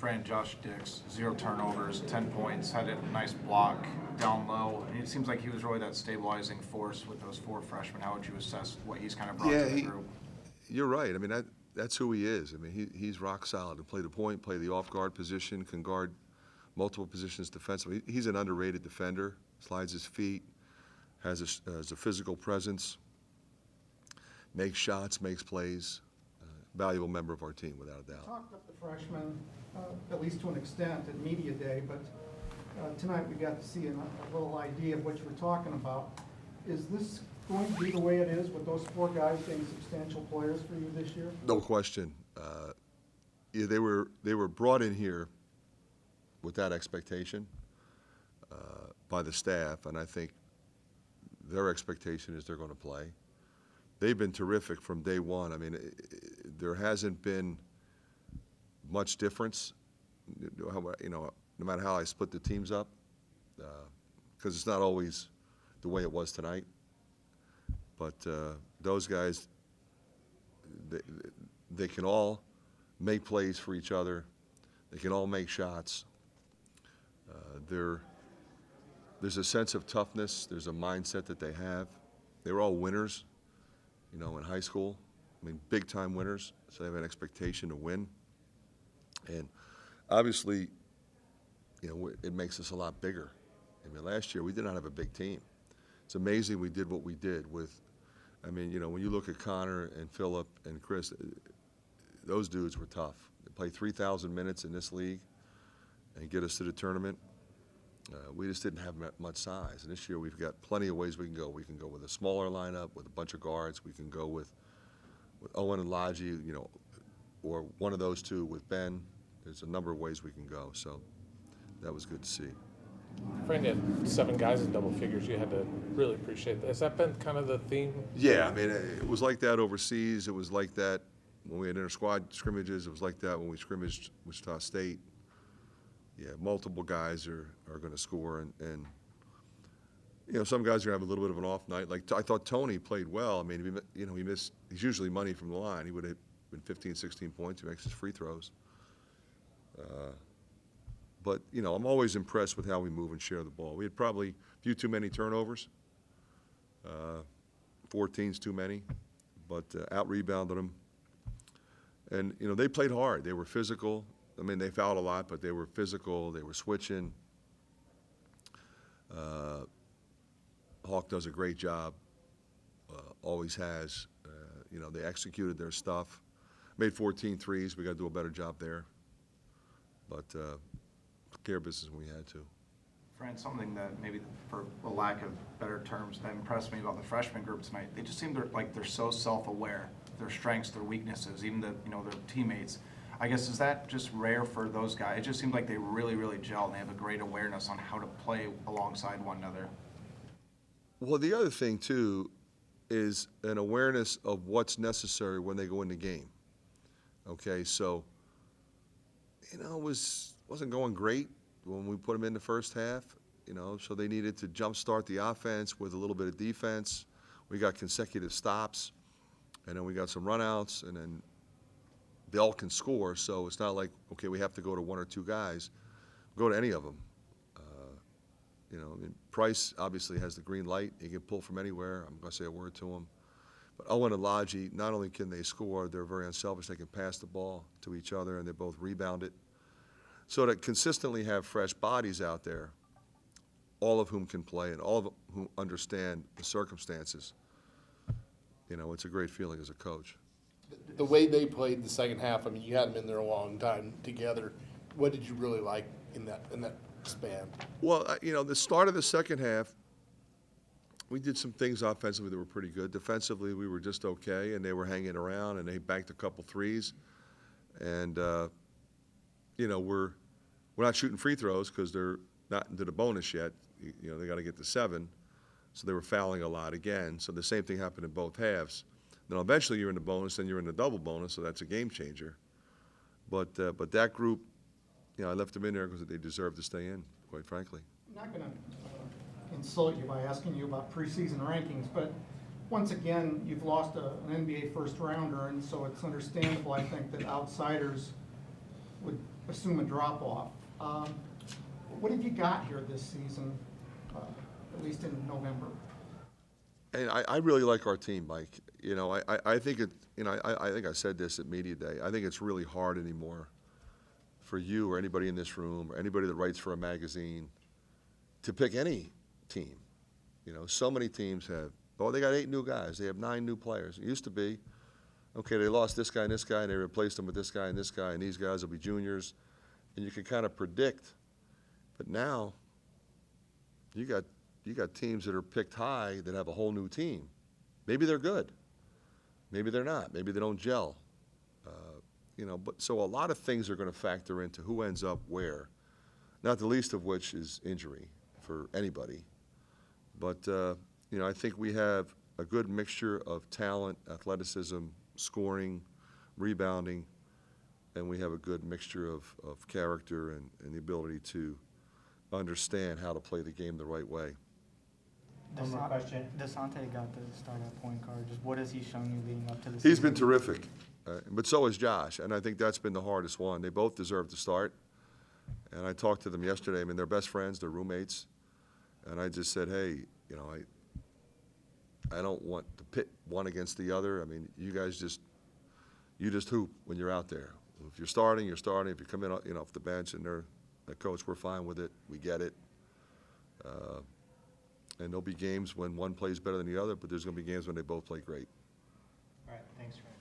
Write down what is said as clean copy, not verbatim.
Fran, Josh Dix, 0 turnovers, 10 points, had a nice block down low. And it seems like he was really that stabilizing force with those 4 freshmen. How would you assess what he's kind of brought to the group? You're right. I mean, that's who he is. I mean, he's rock solid. To play the point, play the off-guard position, can guard multiple positions defensively. He's an underrated defender, slides his feet, has a physical presence, makes shots, makes plays. Valuable member of our team, without a doubt. Talked up the freshmen, at least to an extent, at media day, but tonight we got to see a little idea of what you were talking about. Is this going to be the way it is with those 4 guys being substantial players for you this year? No question. Yeah, they were brought in here with that expectation by the staff, and I think their expectation is they're going to play. They've been terrific from day one. I mean, there hasn't been much difference, no matter how I split the teams up, because it's not always the way it was tonight. But those guys, they can all make plays for each other. They can all make shots. There's a sense of toughness. There's a mindset that they have. They were all winners, in high school. I mean, big-time winners, so they have an expectation to win. And obviously, it makes us a lot bigger. I mean, last year we did not have a big team. It's amazing we did what we did with, when you look at Connor and Phillip and Chris, those dudes were tough. They play 3,000 minutes in this league and get us to the tournament. We just didn't have much size. And this year we've got plenty of ways we can go. We can go with a smaller lineup, with a bunch of guards. We can go with Owen and Lodgy, or one of those two with Ben. There's a number of ways we can go. So that was good to see. Fran, you had 7 guys in double figures. You had to really appreciate that. Has that been kind of the theme? Yeah, I mean, it was like that overseas. It was like that when we had inter-squad scrimmages. It was like that when we scrimmaged Wichita State. Yeah, multiple guys are going to score, and some guys are going to have a little bit of an off night. Like, I thought Tony played well. I mean, he missed. He's usually money from the line. He would have been 15, 16 points. He makes his free throws. But I'm always impressed with how we move and share the ball. We had probably a few too many turnovers. 14's too many, but out-rebounded them. And they played hard. They were physical. I mean, they fouled a lot, but they were physical. They were switching. Hawk does a great job, always has. They executed their stuff. Made 14 threes. We got to do a better job there. But took care of business when we had to. Fran, something that maybe, for a lack of better terms, that impressed me about the freshman group tonight, they just seem like they're so self-aware, their strengths, their weaknesses, even their teammates. I guess, is that just rare for those guys? It just seems like they really, really gel, and they have a great awareness on how to play alongside one another. Well, the other thing, too, is an awareness of what's necessary when they go in the game. Okay, so, it wasn't going great when we put them in the first half, so they needed to jumpstart the offense with a little bit of defense. We got consecutive stops, and then we got some runouts, and then they all can score, so it's not like, okay, we have to go to 1 or 2 guys. Go to any of them. Price obviously has the green light. He can pull from anywhere. I'm going to say a word to him. But Owen and Lodgy, not only can they score, they're very unselfish. They can pass the ball to each other, and they both rebound it. So to consistently have fresh bodies out there, all of whom can play and all of whom understand the circumstances, it's a great feeling as a coach. The way they played the second half, I mean, you had them in there a long time together. What did you really like in that span? Well, the start of the second half, we did some things offensively that were pretty good. Defensively, we were just okay, and they were hanging around, and they banked a couple threes. And, we're not shooting free throws because they're not into the bonus yet. They got to get to 7. So they were fouling a lot again. So the same thing happened in both halves. Then eventually you're in the bonus, then you're in the double bonus, so that's a game changer. But that group, I left them in there because they deserve to stay in, quite frankly. I'm not going to insult you by asking you about preseason rankings, but once again, you've lost an NBA first rounder, and so it's understandable, I think, that outsiders would assume a drop-off. What have you got here this season, at least in November? And I really like our team, Mike. You know, I think it, you know, I think I said this at media day. I think it's really hard anymore for you or anybody in this room or anybody that writes for a magazine to pick any team. You know, so many teams have, oh, they got 8 new guys. They have 9 new players. It used to be, okay, they lost this guy, and they replaced them with this guy, and these guys will be juniors. And you can kind of predict. But now, you got teams that are picked high that have a whole new team. Maybe they're good. Maybe they're not. Maybe they don't gel. You know, but so a lot of things are going to factor into who ends up where, not the least of which is injury for anybody. But, you know, I think we have a good mixture of talent, athleticism, scoring, rebounding, and we have a good mixture of character and the ability to understand how to play the game the right way. One more question. Desante got the start at point guard. Just what has he shown you leading up to the He's season? been terrific, but so has Josh, and I think that's been the hardest one. They both deserve to start, and I talked to them yesterday. I mean, they're best friends, they're roommates, and I just said, hey, you know, I don't want to pit one against the other. I mean, you guys just hoop when you're out there. If you're starting, you're starting. If you come in, you know, off the bench and they're the coach, we're fine with it. We get it. And there'll be games when one plays better than the other, but there's going to be games when they both play great. All right, thanks, Fran.